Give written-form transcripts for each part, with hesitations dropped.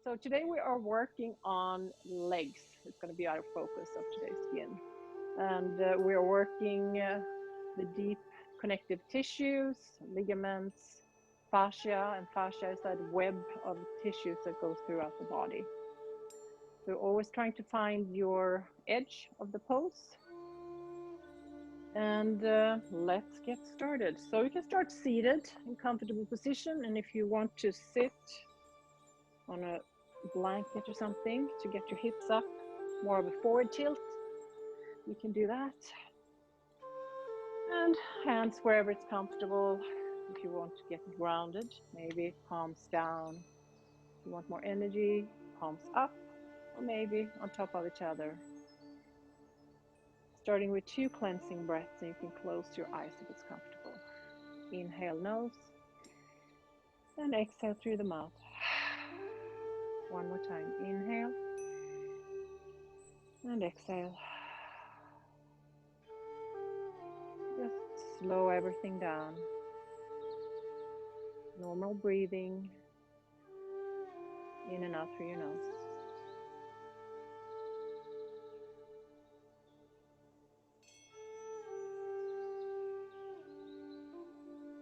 So today we are working on legs. It's going to be our focus of today's yin. And we are working the deep connective tissues, ligaments, fascia, and fascia is that web of tissues that goes throughout the body. So always trying to find your edge of the pose. And let's get started. So you can start seated in comfortable position, and if you want to sit on a blanket or something to get your hips up, more of a forward tilt, you can do that. And hands wherever it's comfortable. If you want to get grounded, maybe palms down. If you want more energy, palms up, or maybe on top of each other. Starting with 2 cleansing breaths, and you can close your eyes if it's comfortable. Inhale nose, and exhale through the mouth. One more time, inhale, and exhale. Just slow everything down. Normal breathing, in and out through your nose.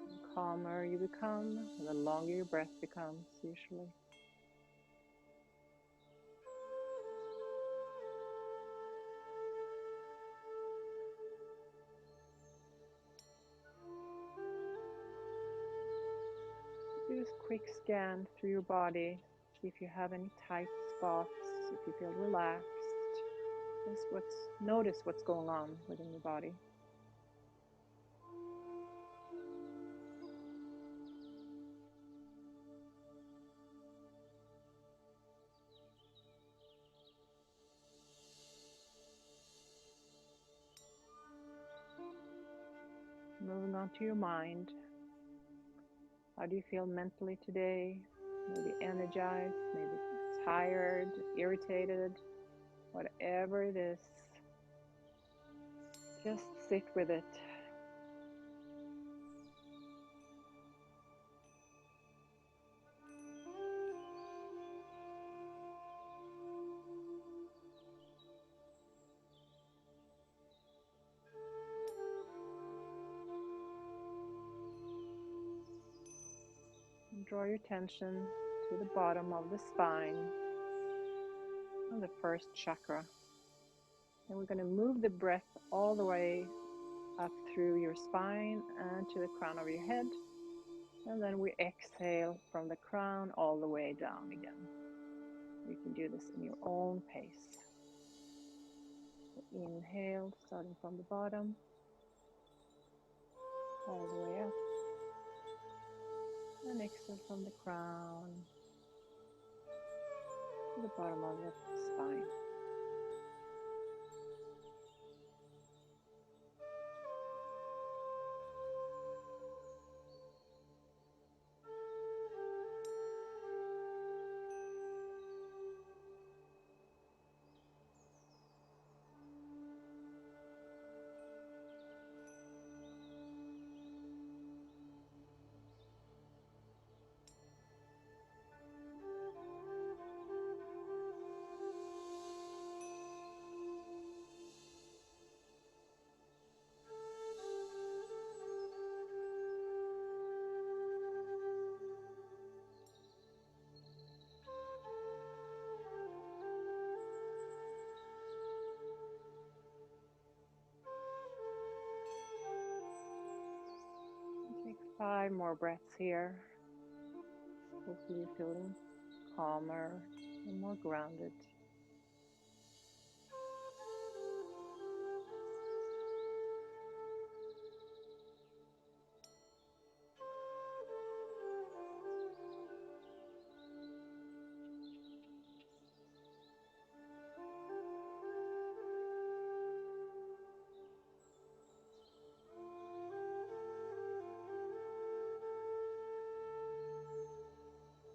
The calmer you become, the longer your breath becomes usually. Do a quick scan through your body, see if you have any tight spots, if you feel relaxed. Just notice what's going on within your body. Moving on to your mind. How do you feel mentally today? Maybe energized, maybe tired, irritated, whatever it is. Just sit with it. And draw your attention to the bottom of the spine and the first chakra. And we're going to move the breath all the way up through your spine and to the crown of your head. And then we exhale from the crown all the way down again. You can do this in your own pace. So inhale, starting from the bottom, all the way up. And exhale from the crown to the bottom of the spine. Take 5 more breaths here. Hopefully you're feeling calmer and more grounded.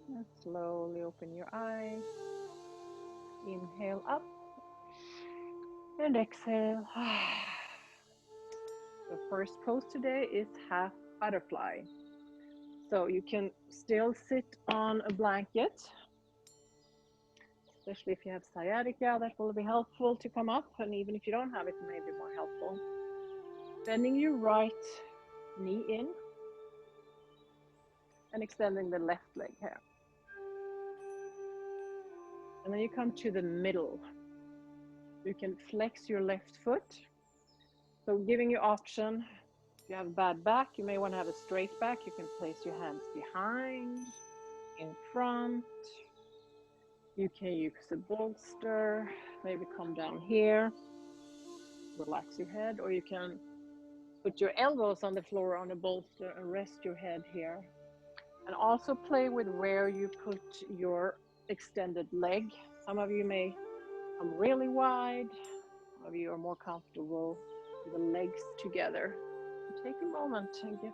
And slowly open your eyes. Inhale up and exhale. The first pose today is half butterfly. So you can still sit on a blanket especially if you have sciatica, that will be helpful to come up. And even if you don't have it, it may be more helpful. Bending your right knee in and extending the left leg here. And then you come to the middle. You can flex your left foot. So giving you option, if you have a bad back, you may want to have a straight back. You can place your hands behind, in front. You can use a bolster, maybe come down here, relax your head, or you can put your elbows on the floor on a bolster and rest your head here. And also play with where you put your extended leg. Some of you may come really wide. Some of you are more comfortable with the legs together. Take a moment and get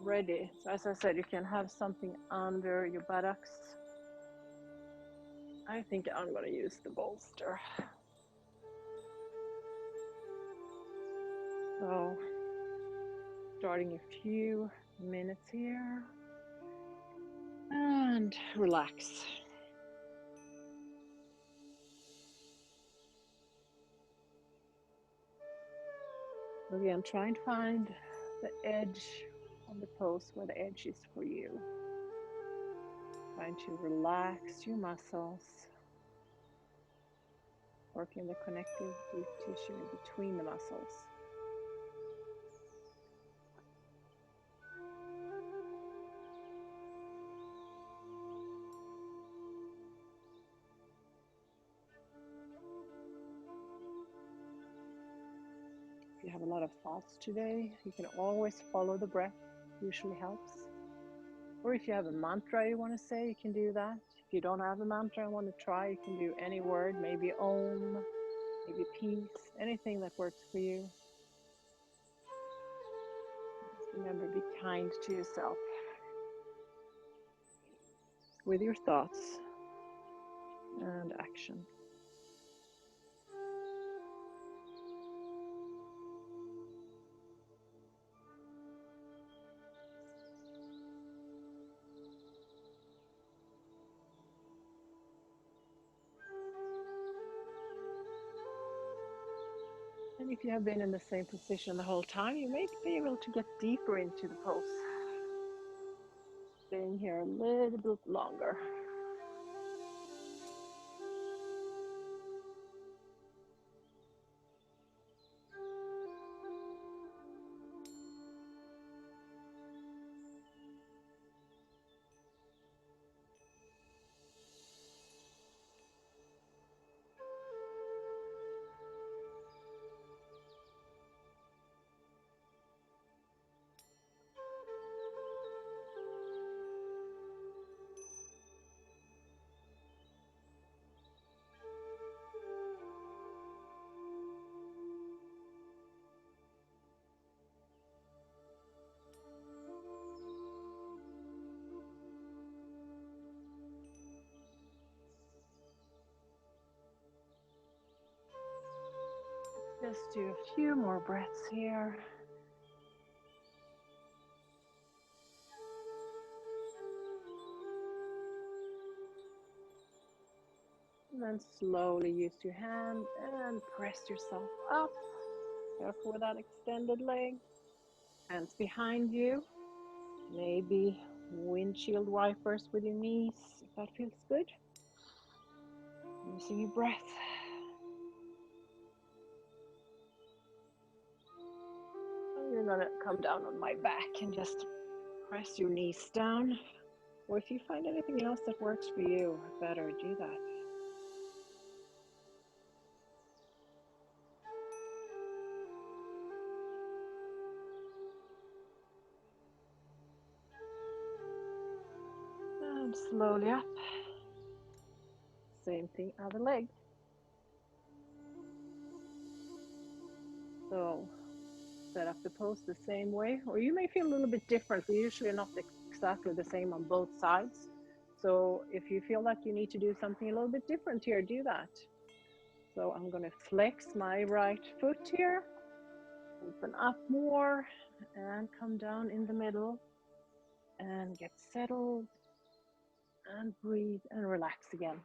ready. So as I said, you can have something under your buttocks. I think I'm going to use the bolster. So starting a few minutes here and relax. Again, try and find the edge of the pose where the edge is for you. Trying to relax your muscles, working the connective deep tissue in between the muscles. If you have a lot of thoughts today, you can always follow the breath, usually helps. Or if you have a mantra you want to say, you can do that. If you don't have a mantra and want to try, you can do any word, maybe Om, maybe peace, anything that works for you. Just remember, be kind to yourself with your thoughts and action. And if you have been in the same position the whole time, you may be able to get deeper into the pose. Staying here a little bit longer. Just do a few more breaths here. And then slowly use your hand and press yourself up. Careful with that extended leg. Hands behind you. Maybe windshield wipers with your knees, if that feels good. Using your breath. And you're gonna come down on my back and just press your knees down. Or if you find anything else that works for you, better do that. And slowly up. Same thing, other leg. So set up the pose the same way, or you may feel a little bit different. We usually are not exactly the same on both sides. So if you feel like you need to do something a little bit different here, do that. So I'm going to flex my right foot here, open up more, and come down in the middle, and get settled, and breathe, and relax again.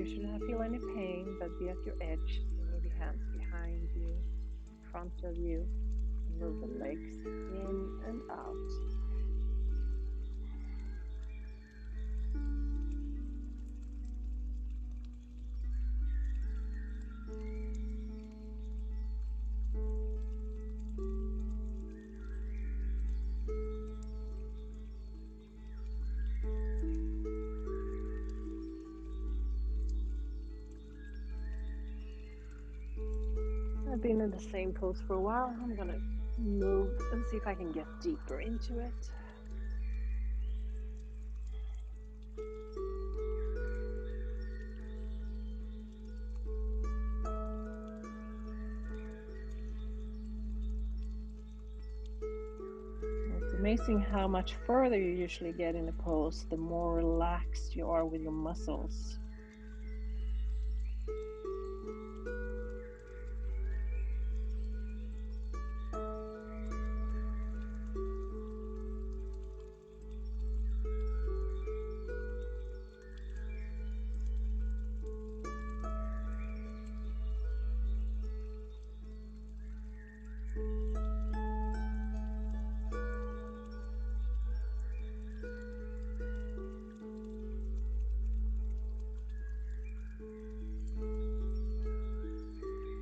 shouldn't feel any pain, but be at your edge. So maybe hands behind you, in front of you, and move the legs in and out. I've been in the same pose for a while. I'm gonna move and see if I can get deeper into it. It's amazing how much further you usually get in a pose, the more relaxed you are with your muscles.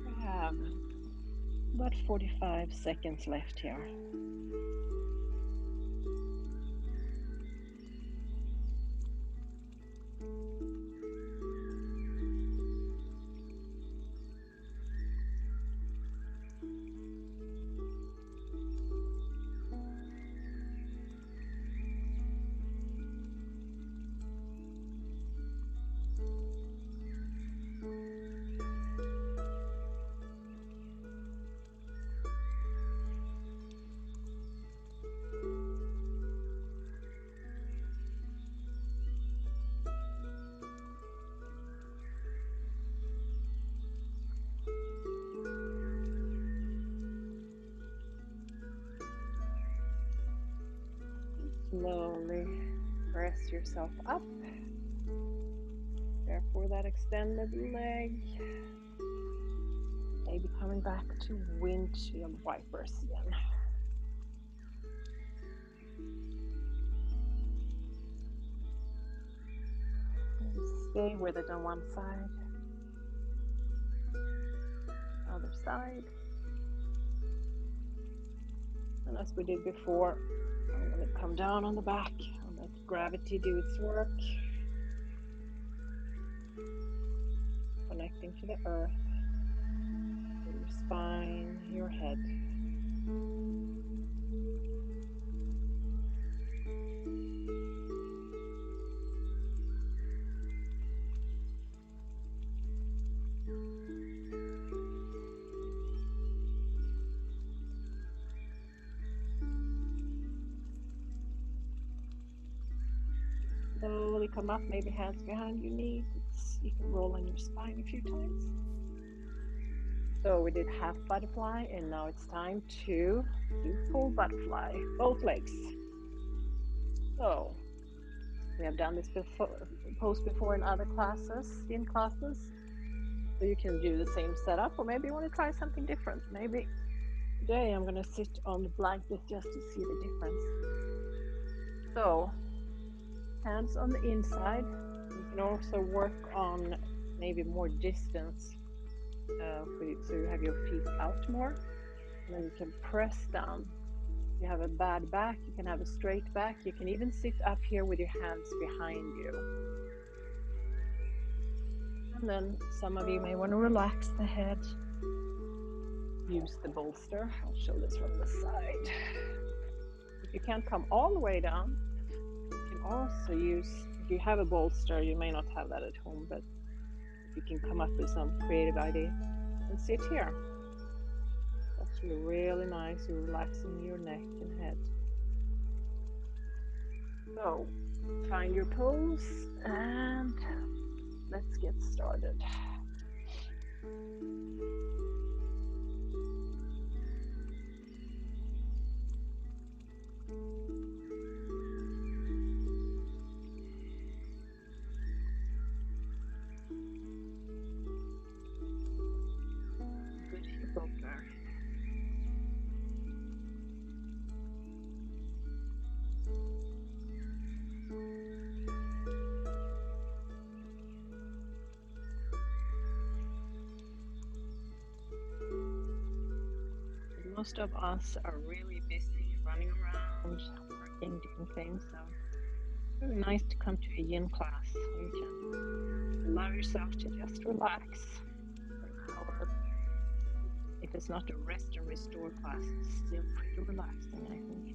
We have about 45 seconds left here. Slowly press yourself up. There for that extended leg. Maybe coming back to windshield wipers again. And stay with it on one side. Other side. And as we did before, I'm going to come down on the back and let gravity do its work. Connecting to the earth, your spine, your head. Slowly come up, maybe hands behind your knees. You can roll on your spine a few times. So we did half butterfly, and now it's time to do full butterfly, both legs. So we have done this pose before in other classes, yin classes. So you can do the same setup, or maybe you want to try something different. Maybe today I'm going to sit on the blanket just to see the difference. So hands on the inside. You can also work on maybe more distance, so you have your feet out more. And then you can press down. If you have a bad back, you can have a straight back. You can even sit up here with your hands behind you. And then some of you may want to relax the head. Use the bolster. I'll show this from the side. If you can't come all the way down, you can also use, if you have a bolster, you may not have that at home, but if you can come up with some creative idea and sit here. That's really nice. You're relaxing your neck and head. So find your pose and let's get started. Most of us are really busy running around, working, doing things. So it's really nice to come to a yin class where you can allow yourself to just relax for an hour. If it's not a rest and restore class, it's still pretty relaxing, I think.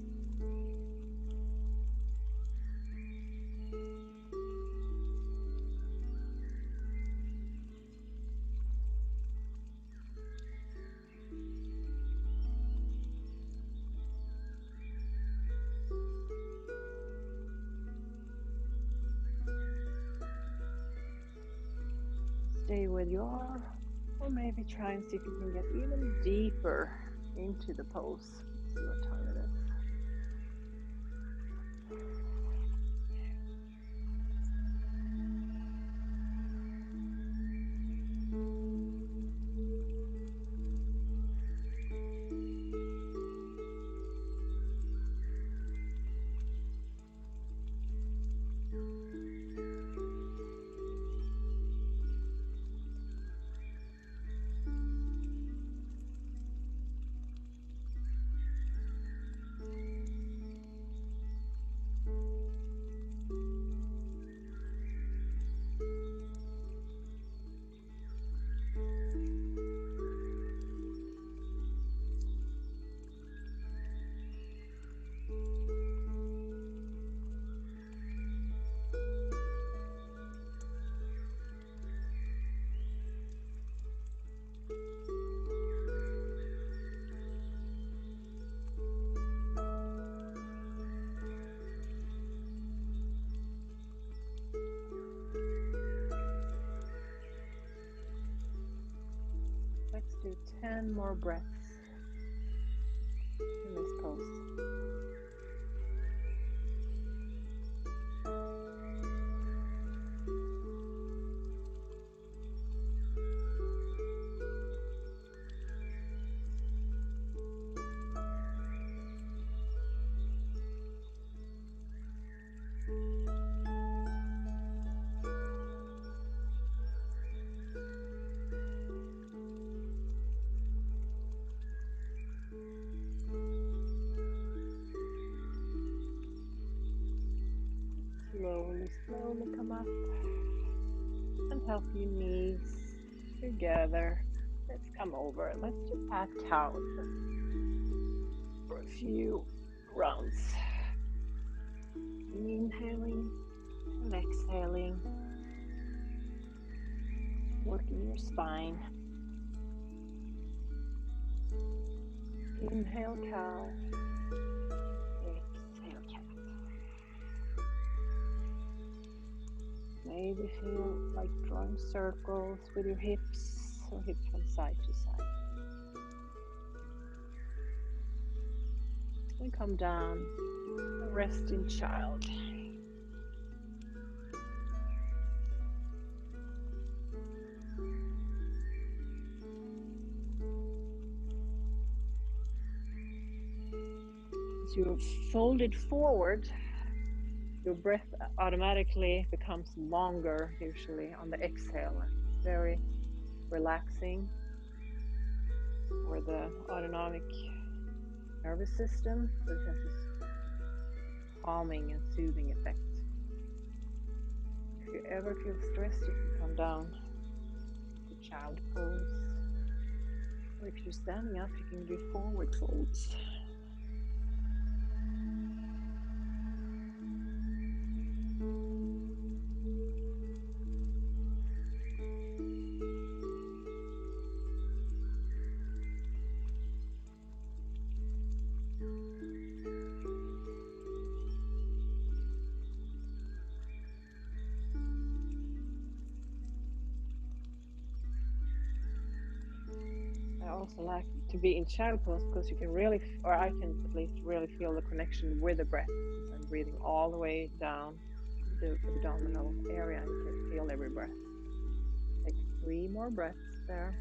Stay where you are, or maybe try and see if you can get even deeper into the pose. Let's see what time it is. Let's do 10 more breaths in this pose. Slowly, slowly come up and help your knees together. Let's come over. Let's do cat cow for a few rounds. Inhaling and exhaling. Working your spine. Inhale cow. Exhale cat. Maybe feel like drawing circles with your hips or hips from side to side. And come down and rest in child. As you're folded forward, your breath automatically becomes longer, usually on the exhale. It's very relaxing for the autonomic nervous system. So it has this calming and soothing effect. If you ever feel stressed, you can come down to child pose. Or if you're standing up, you can do forward folds. I also like to be in child pose because you can really, or I can at least really feel the connection with the breath. Since I'm breathing all the way down the abdominal area, you can feel every breath. Take 3 more breaths there.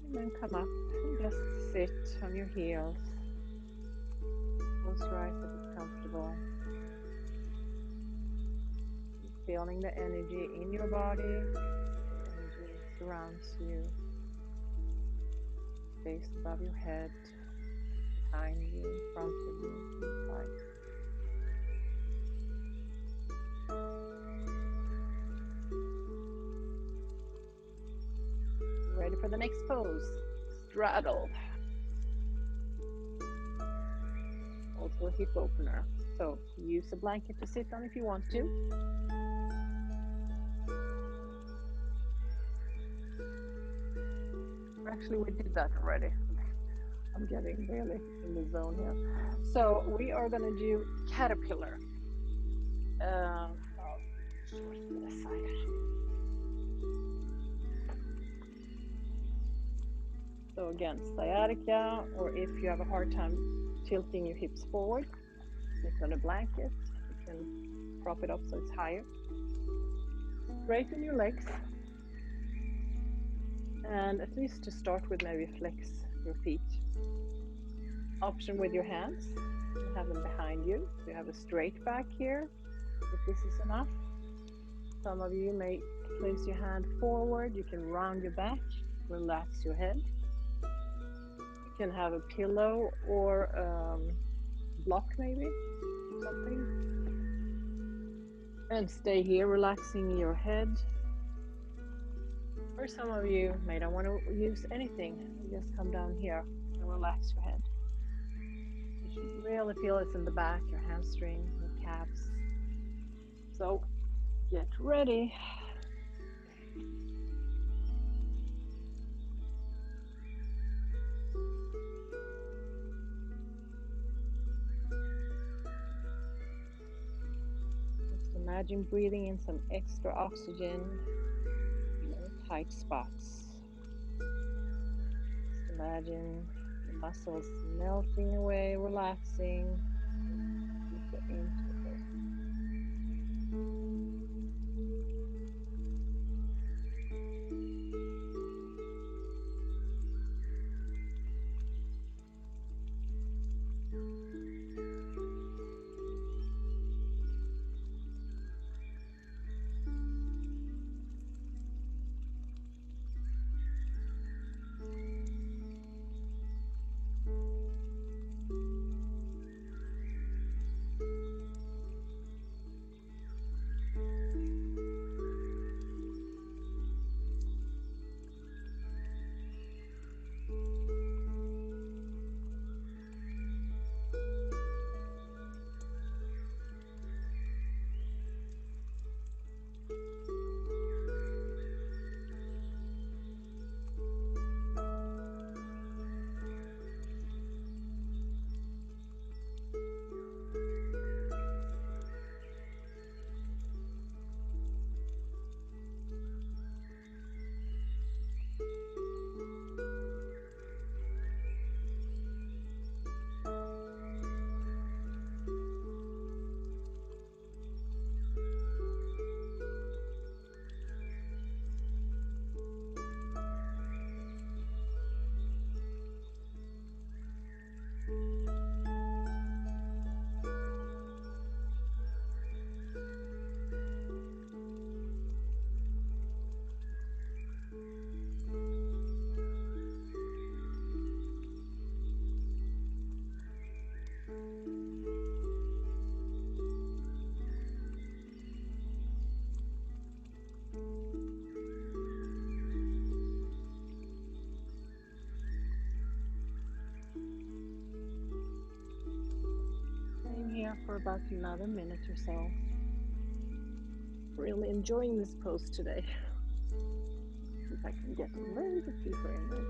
And then come up and just sit on your heels. Close your eyes if it's comfortable. feeling the energy in your body. The energy surrounds you, space above your head, behind you, in front of you, to the sides. Ready for the next pose, straddle. Also a hip opener. So use a blanket to sit on if you want to. Actually, we did that already. I'm getting really in the zone here. So we are going to do caterpillar. So again, sciatica, or if you have a hard time tilting your hips forward, sit on a blanket. You can prop it up so it's higher. Straighten your legs. And at least to start with, maybe flex your feet. Option with your hands. You have them behind you. So you have a straight back here, if this is enough. Some of you may place your hand forward. You can round your back, relax your head. You can have a pillow or block maybe, something. And stay here, relaxing your head. Or some of you may not want to use anything. Just come down here and relax your head. You should really feel it's in the back, your hamstring, your calves. So get ready. Just imagine breathing in some extra oxygen in any tight spots. Just imagine the muscles melting away, relaxing, deeper into the earth. Here for about another minute or so. Really enjoying this pose today. See if I can get a little bit deeper in there.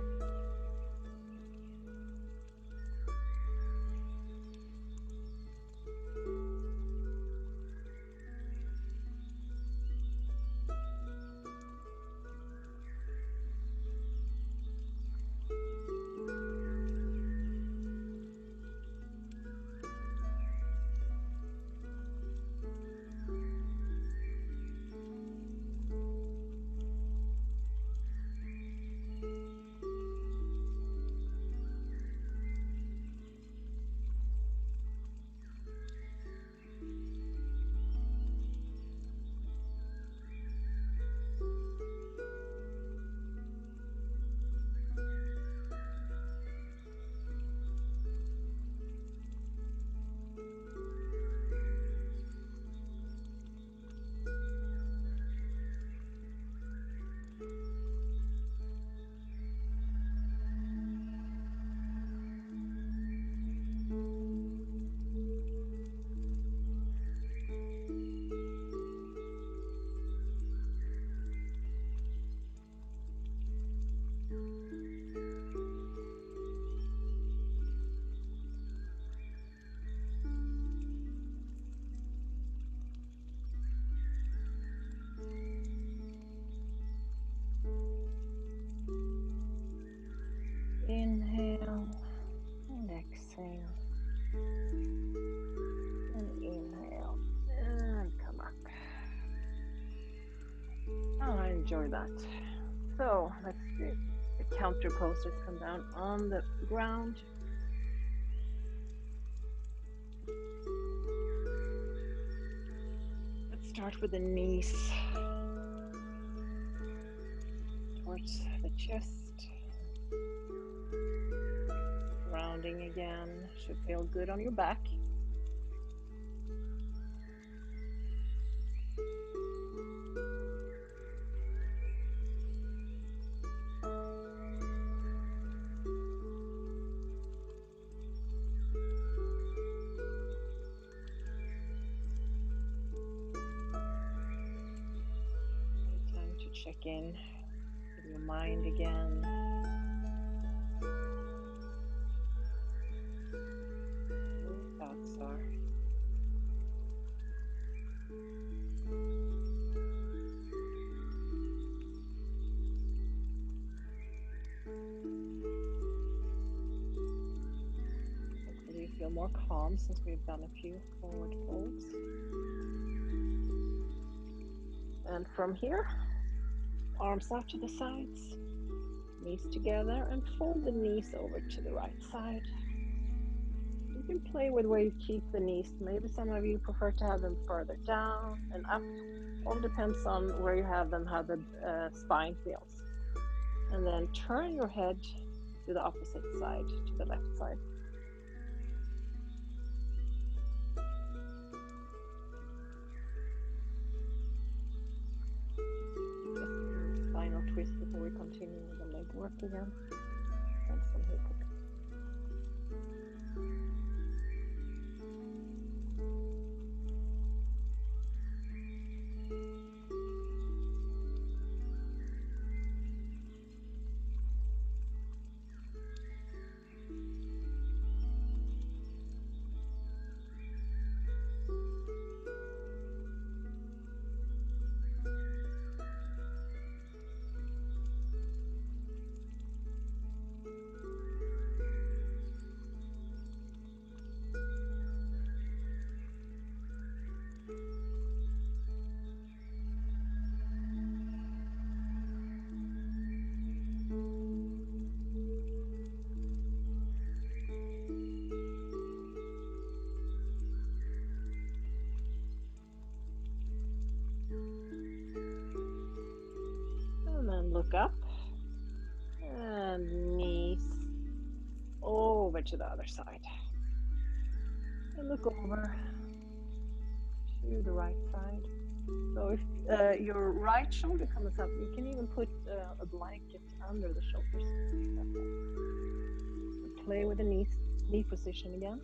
enjoy that. So let's do the counter pose. Let's come down on the ground. Let's start with the knees towards the chest. Rounding again, should feel good on your back. Time to check in with your mind again. Where your thoughts are. Hopefully you feel more calm since we've done a few forward folds. And from here, arms out to the sides, knees together, and fold the knees over to the right side. You can play with where you keep the knees. Maybe some of you prefer to have them further down and up. All depends on where you have them, how the spine feels. And then turn your head to the opposite side, to the left side. Just a spinal twist before we continue with the leg work again. And some hip hooks. And then look up and knees over to the other side. And look over to the right side. So if your right shoulder comes up, you can even put a blanket under the shoulders. And play with the knee position again.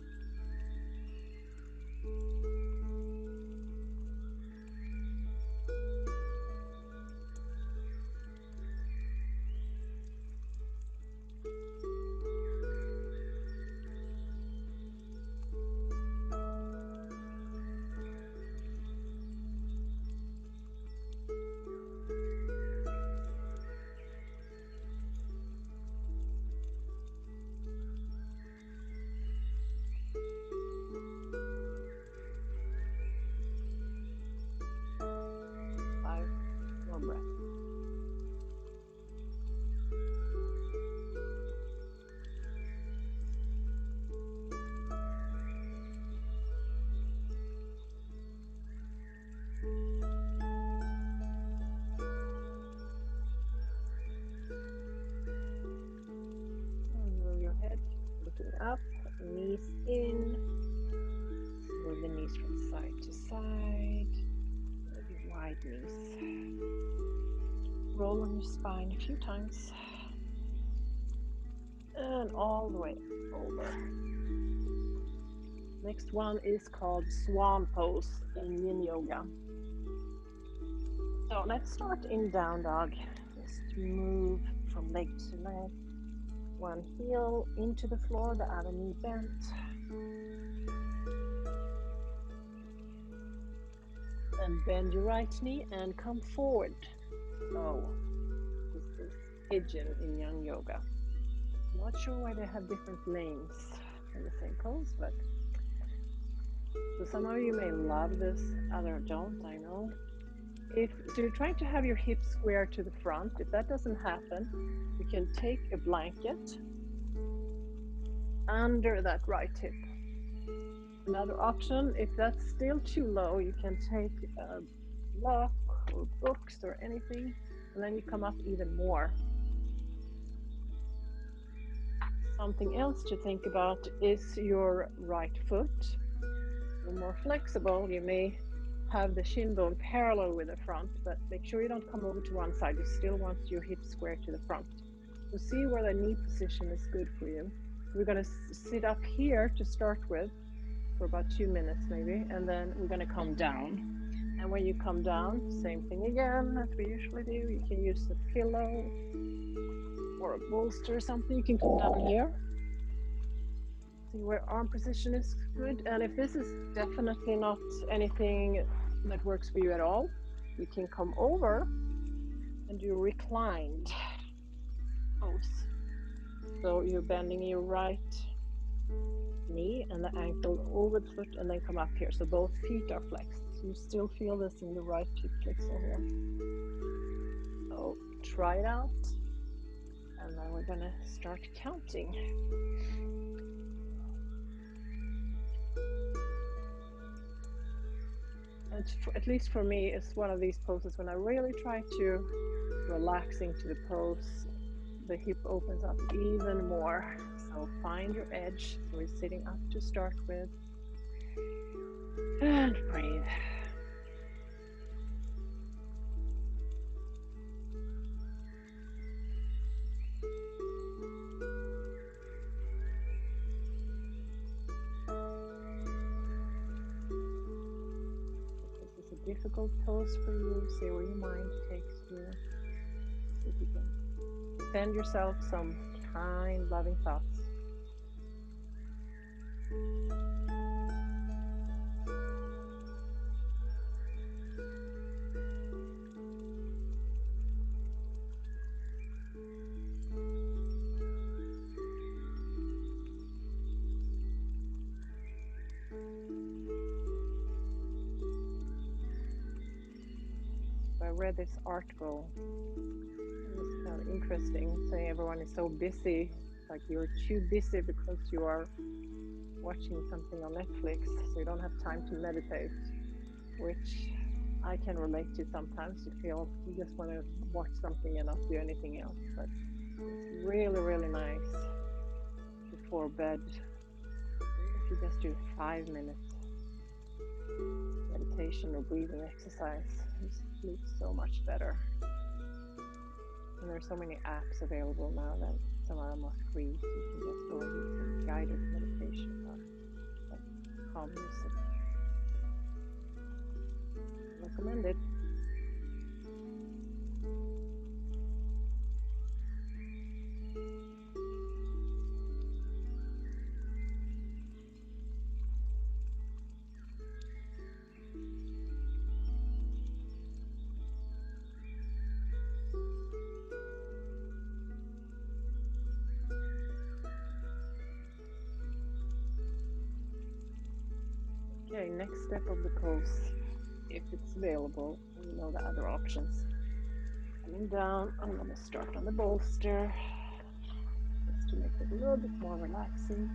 More breath. And move your head, looking up, knees in. Move the knees from side to side. Maybe wide knees. Roll on your spine a few times. And all the way over. Next one is called Swan Pose in Yin Yoga. So let's start in down dog. Just move from leg to leg. One heel into the floor, the other knee bent. And bend your right knee and come forward. So this is pigeon in Yin Yoga. Not sure why they have different names in the same pose, but so some of you may love this, others don't, I know. So you're trying to have your hips square to the front. If that doesn't happen, you can take a blanket under that right hip. Another option, if that's still too low, you can take a block or books or anything, and then you come up even more. Something else to think about is your right foot. You're more flexible, you may have the shin bone parallel with the front, but make sure you don't come over to one side. You still want your hips square to the front. So see where the knee position is good for you. We're going to sit up here to start with for about 2 minutes maybe, and then we're going to come down. And when you come down, same thing again as we usually do. You can use a pillow or a bolster or something. You can come down here. See where arm position is good. And if this is definitely not anything that works for you at all, you can come over and do reclined pose. So you're bending your right knee and the ankle over the foot and then come up here. So both feet are flexed. So you still feel this in the right hip flexor here. So try it out. And then we're gonna start counting. And at least for me, it's one of these poses when I really try to relax into the pose, the hip opens up even more. So find your edge. So we're sitting up to start with. And breathe. If this is a difficult pose for you, see where your mind takes you. See if you can send yourself some kind, loving thoughts. I read this article. It was kind of interesting, saying everyone is so busy, like you're too busy because you are watching something on Netflix, so you don't have time to meditate, which I can relate to sometimes. You feel you just want to watch something and not do anything else, but it's really, really nice before bed. If you just do 5 minutes meditation or breathing exercise, you sleep so much better. And there's so many apps available now that some of them are free, so you can just go and do some guided meditation or calm music. Recommended. Okay, next step of the pose, if it's available, and you know the other options. Coming down, I'm going to start on the bolster, just to make it a little bit more relaxing.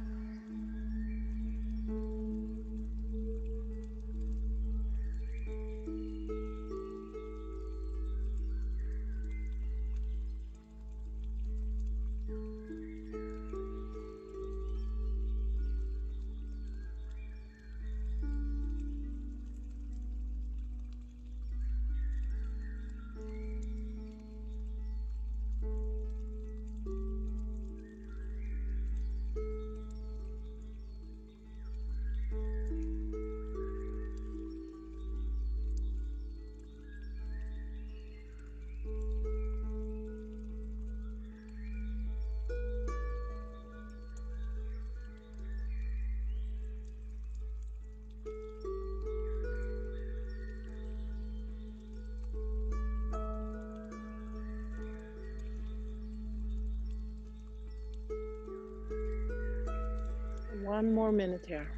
One more minute here.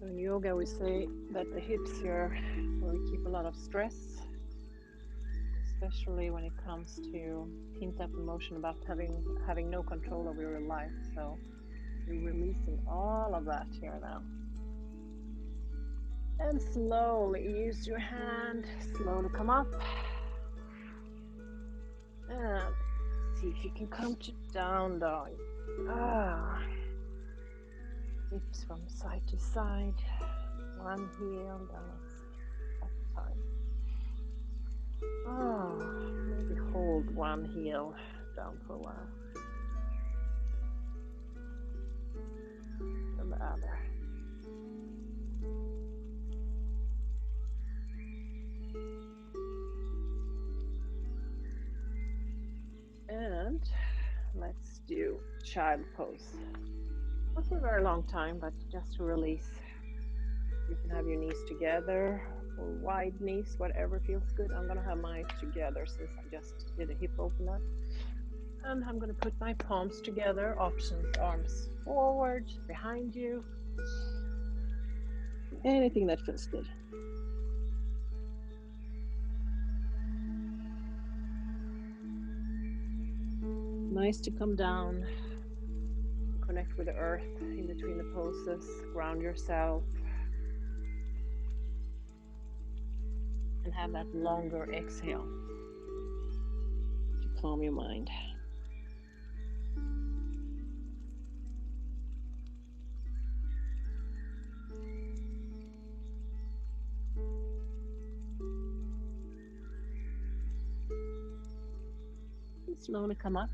So in yoga, we say that the hips here, where we keep a lot of stress, especially when it comes to pent up emotion about having no control over your life. So you're releasing all of that here now. And slowly use your hand, slowly come up. And see if you can come to down dog. Hips from side to side. One heel down at a time. Maybe hold one heel down for a while. And the other. And let's do child pose. Not for a very long time, but just to release. You can have your knees together or wide knees, whatever feels good. I'm gonna have mine together since I just did a hip opener. And I'm gonna put my palms together, options, arms forward, behind you. Anything that feels good. Nice to come down, connect with the earth in between the poses, ground yourself, and have that longer exhale to calm your mind. Slowly come up,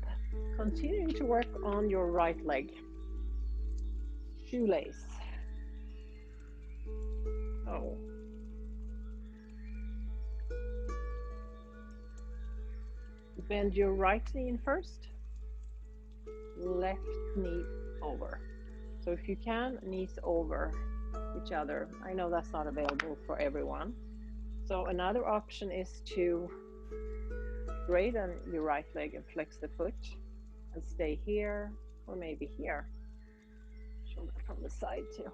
continuing to work on your right leg. Shoelace. Oh. Bend your right knee in first, left knee over. So if you can, knees over each other. I know that's not available for everyone. So another option is to straighten your right leg and flex the foot and stay here or maybe here. Show that from the side too.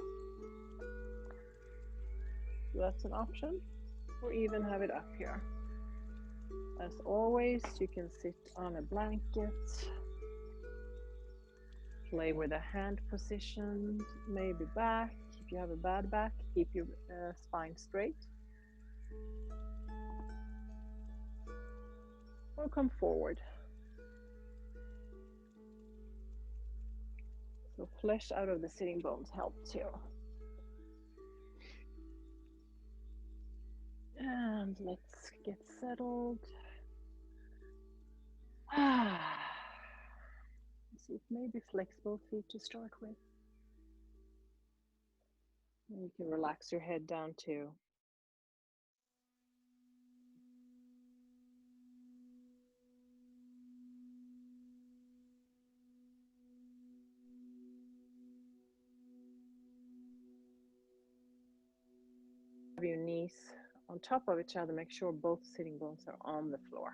So that's an option, or even have it up here. As always, you can sit on a blanket, play with a hand position, maybe back. If you have a bad back, keep your spine straight. Or come forward. So flesh out of the sitting bones help too. And let's get settled. See if maybe flexible feet to start with. And you can relax your head down too. Have your knees on top of each other. Make sure both sitting bones are on the floor.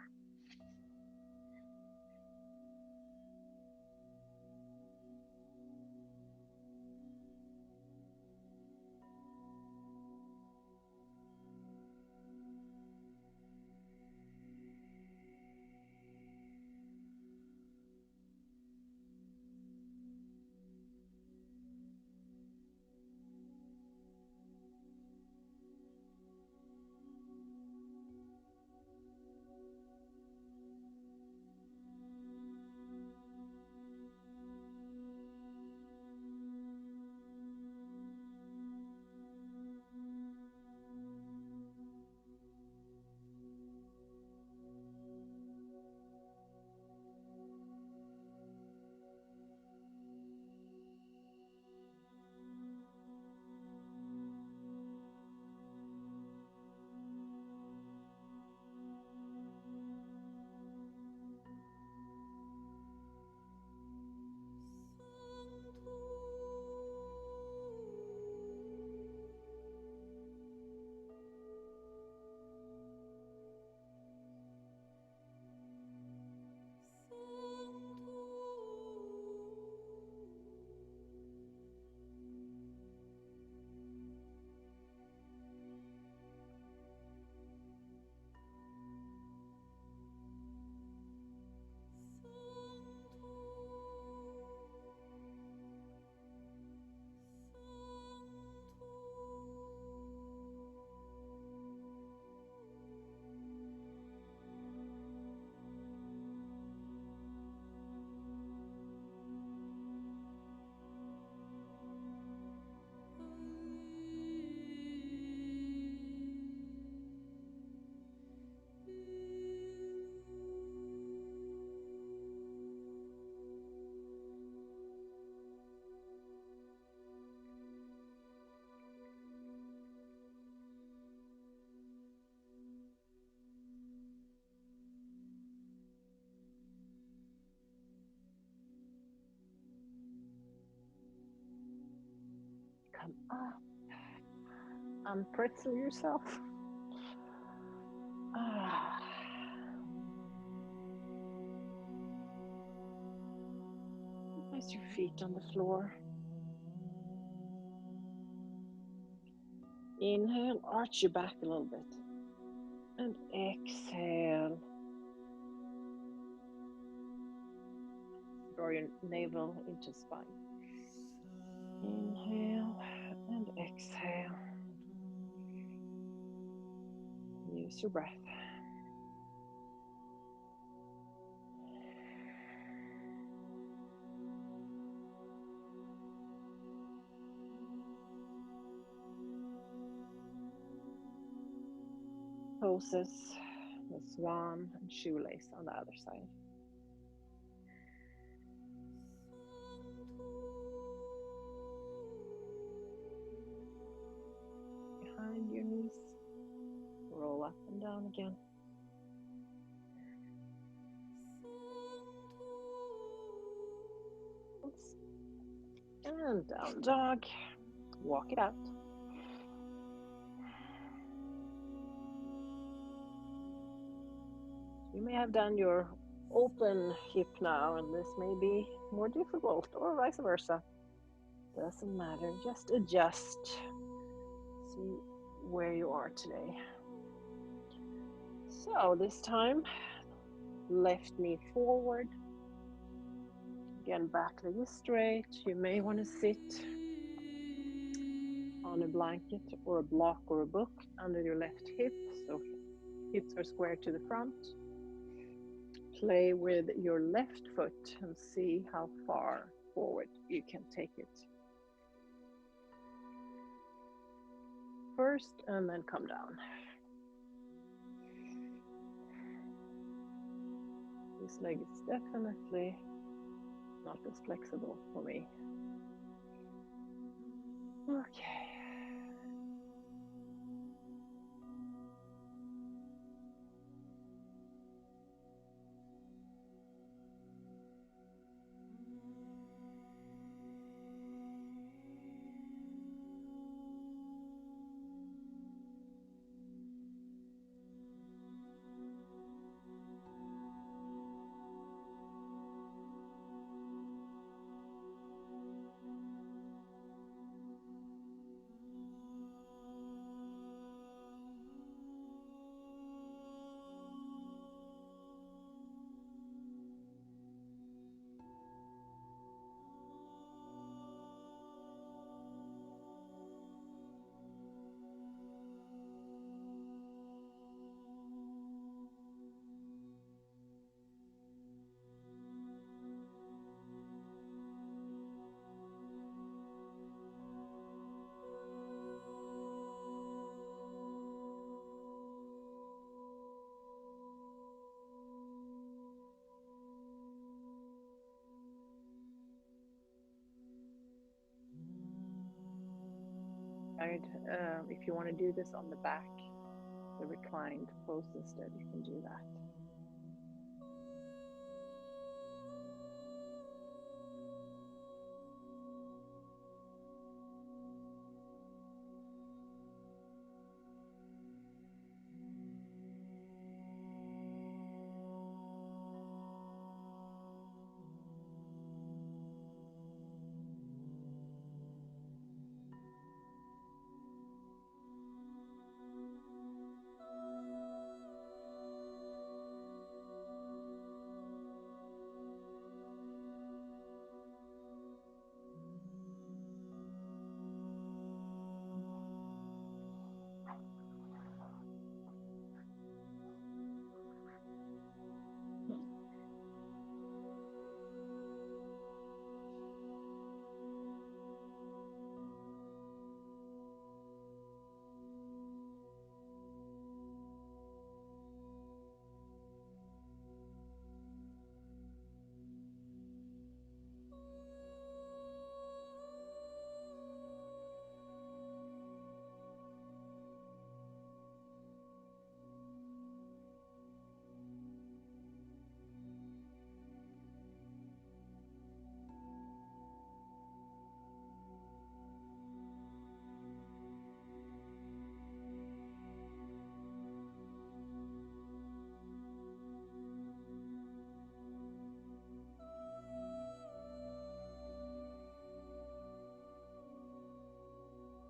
them up. Unpretzel yourself. Place your feet on the floor. Inhale, arch your back a little bit. And exhale. Draw your navel into spine. Inhale and exhale. Use your breath. Poses, the swan and shoelace on the other side. Behind your knees, roll up and down again. And down dog, walk it out. You may have done your open hip now, and this may be more difficult, or vice versa. Doesn't matter, just adjust. See where you are today. So this time, left knee forward. Again, back leg is straight. You may want to sit on a blanket or a block or a book under your left hip, so hips are square to the front. Play with your left foot and see how far forward you can take it. First, and then come down. This leg is definitely not as flexible for me. Okay. If you want to do this on the back, the reclined pose instead, you can do that.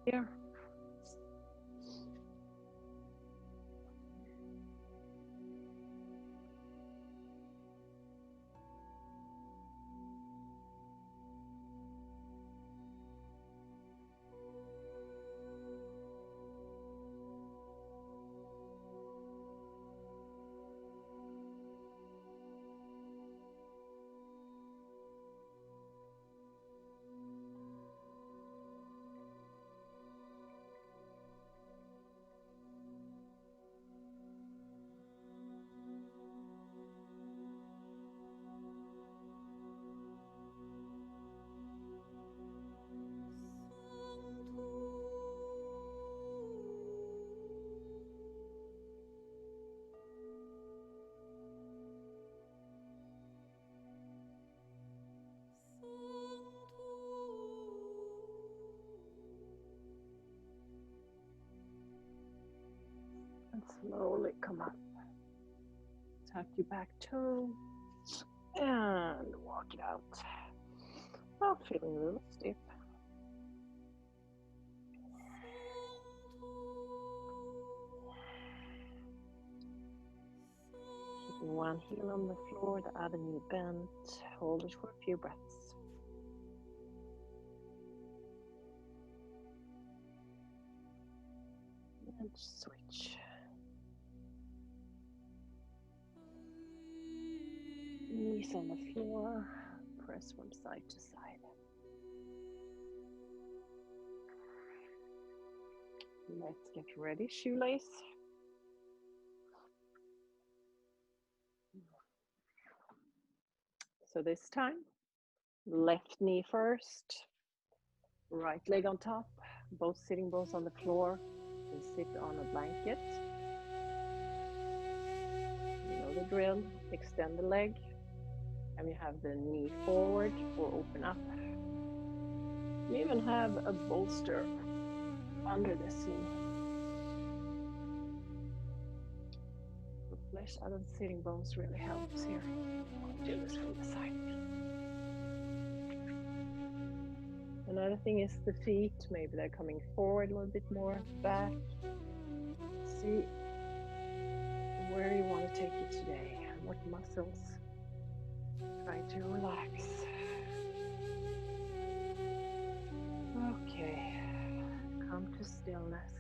here. And slowly come up. Tap your back toe and walk it out. Oh, feeling a little stiff. Keeping one heel on the floor, the other knee bent. Hold it for a few breaths. And switch. Knees on the floor. Press from side to side. Let's get ready. Shoelace. So this time, left knee first, right leg on top, both sitting bones on the floor, and sit on a blanket. You know the drill, extend the leg, and you have the knee forward or open up. You even have a bolster under this knee. The flesh out of the sitting bones really helps here. I'll do this from the side. Another thing is the feet. Maybe they're coming forward a little bit more, back. See where you want to take it today, and what muscles. Try to relax. Okay, come to stillness.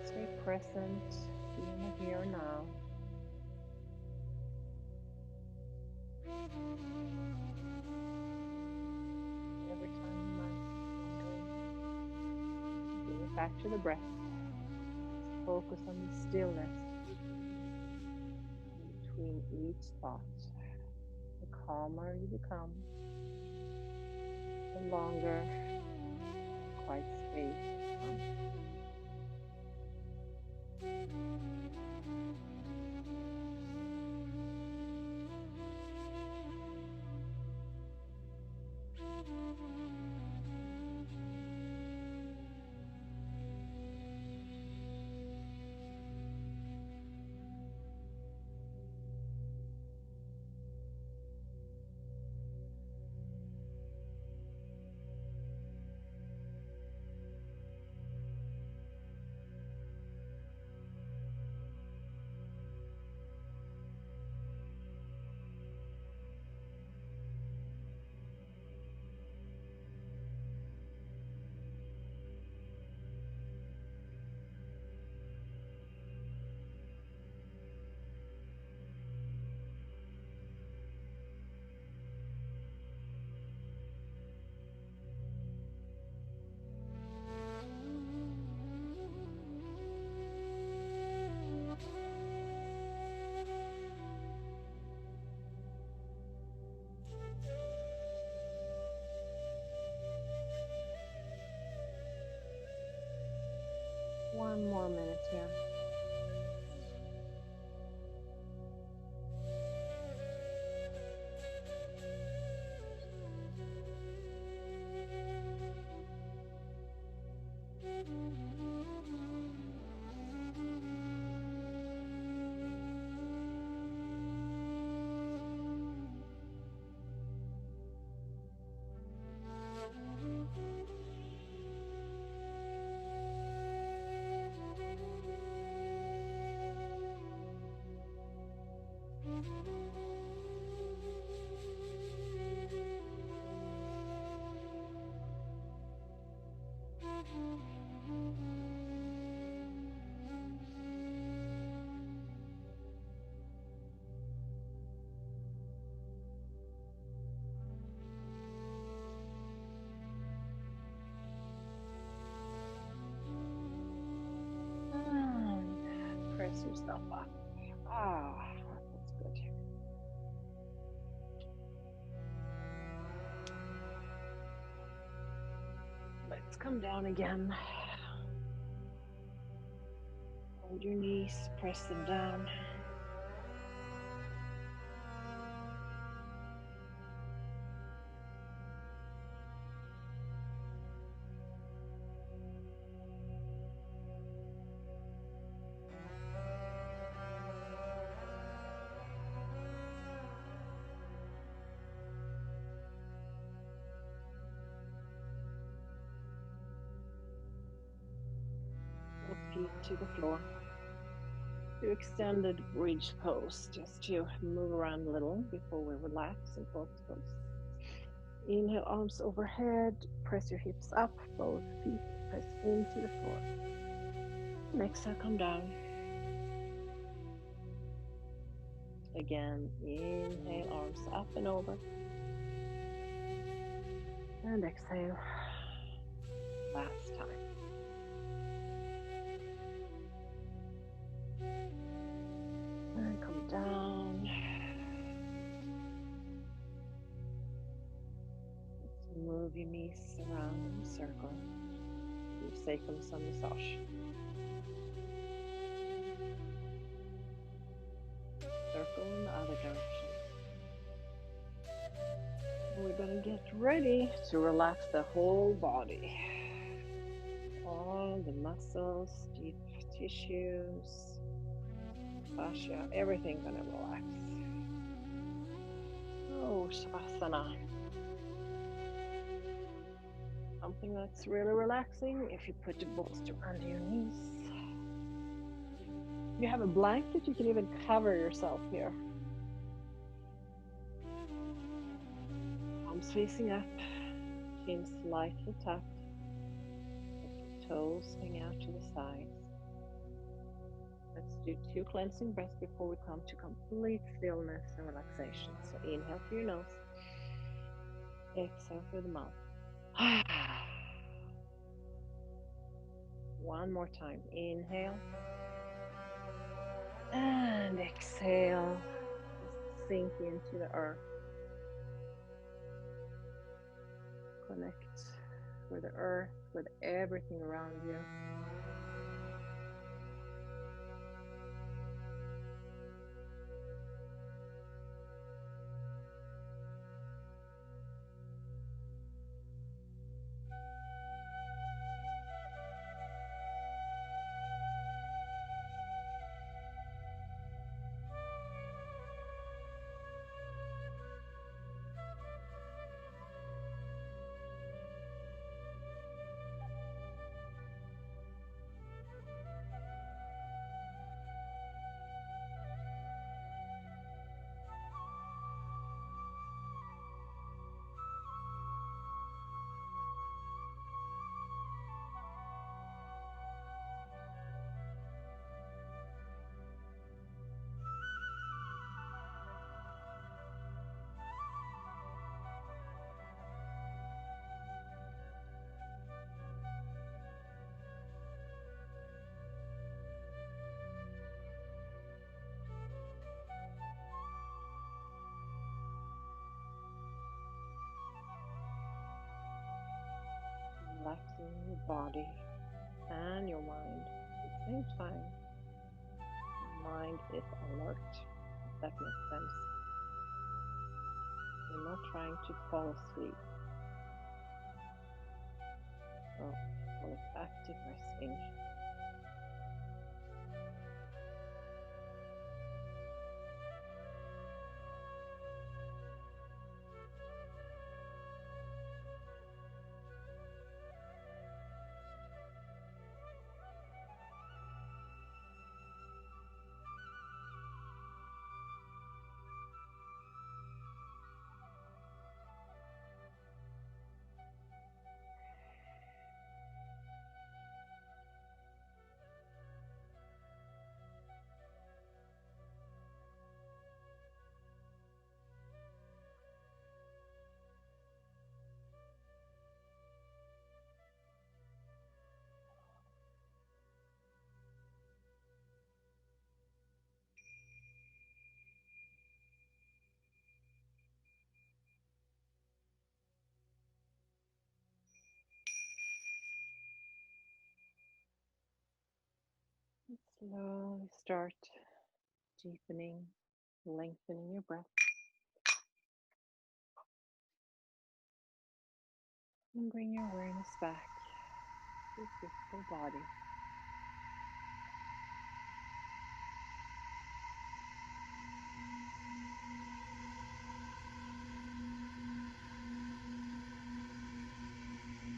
Stay present, be in the here and now. Every time you might wondering, bring it back to the breath. Just focus on the stillness in between each thought. The calmer you become, the longer quiet space comes. One more minute here. And press yourself up. Ah, that feels good. Let's come down again. Hold your knees, press them down. Both feet to the floor. Do extended bridge pose, just to move around a little before we relax in both pose. Inhale, arms overhead, press your hips up, both feet press into the floor. And exhale, come down. Again, inhale, arms up and over. And exhale, last time. And come down. Let's move your knees around in a circle. Do sacrum sun massage. Circle in the other direction. We're going to get ready to relax the whole body. All the muscles, deep tissues, fascia, everything gonna relax. Oh, Shavasana. Something that's really relaxing if you put the bolster under your knees. If you have a blanket, you can even cover yourself here. Palms facing up, chin slightly tucked. Let your toes hang out to the sides. Let's do 2 cleansing breaths before we come to complete stillness and relaxation. So inhale through your nose, exhale through the mouth. One more time. Inhale and exhale. Just sink into the earth. Connect with the earth, with everything around you. Relaxing your body and your mind. same time, mind is alert, if that makes sense. You're not trying to fall asleep. So call it active resting. Slowly start deepening, lengthening your breath, and bring your awareness back to your physical body.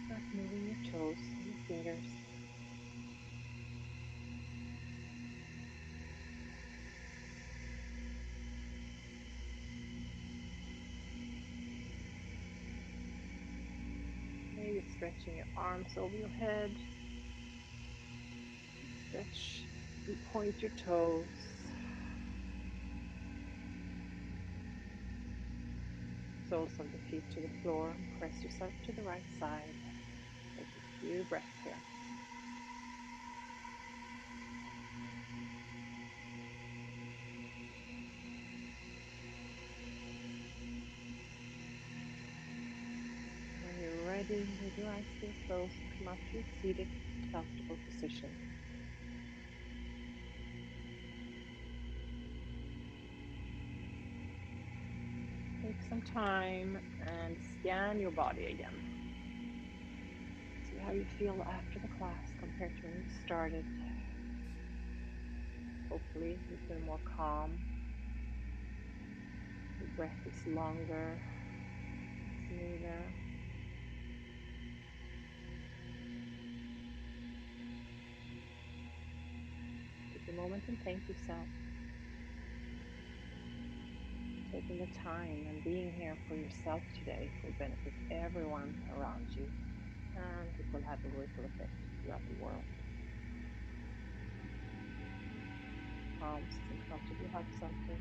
Start moving your toes and your fingers. Maybe stretching your arms over your head. Stretch and point your toes. Soles of the feet to the floor. Press yourself to the right side. Take a few breaths here. When you're ready, with your eyes still closed, come up to a seated, comfortable position. Take some time and scan your body again. See how you feel after the class compared to when you started. Hopefully you feel more calm. Your breath is longer, smoother. Take a moment and thank yourself. Taking the time and being here for yourself today will benefit everyone around you, and it will have a ripple effect throughout the world. Palms in front of your heart center.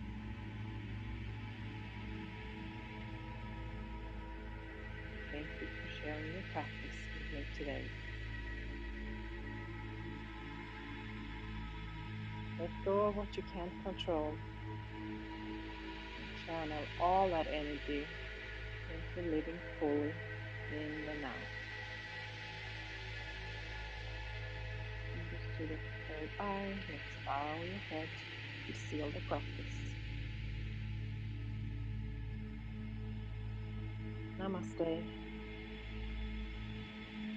Thank you for sharing your practice with me today. Let go of what you can't control and channel all that energy into living fully in the now. And just to the third eye, let's bow your head to seal the practice. Namaste.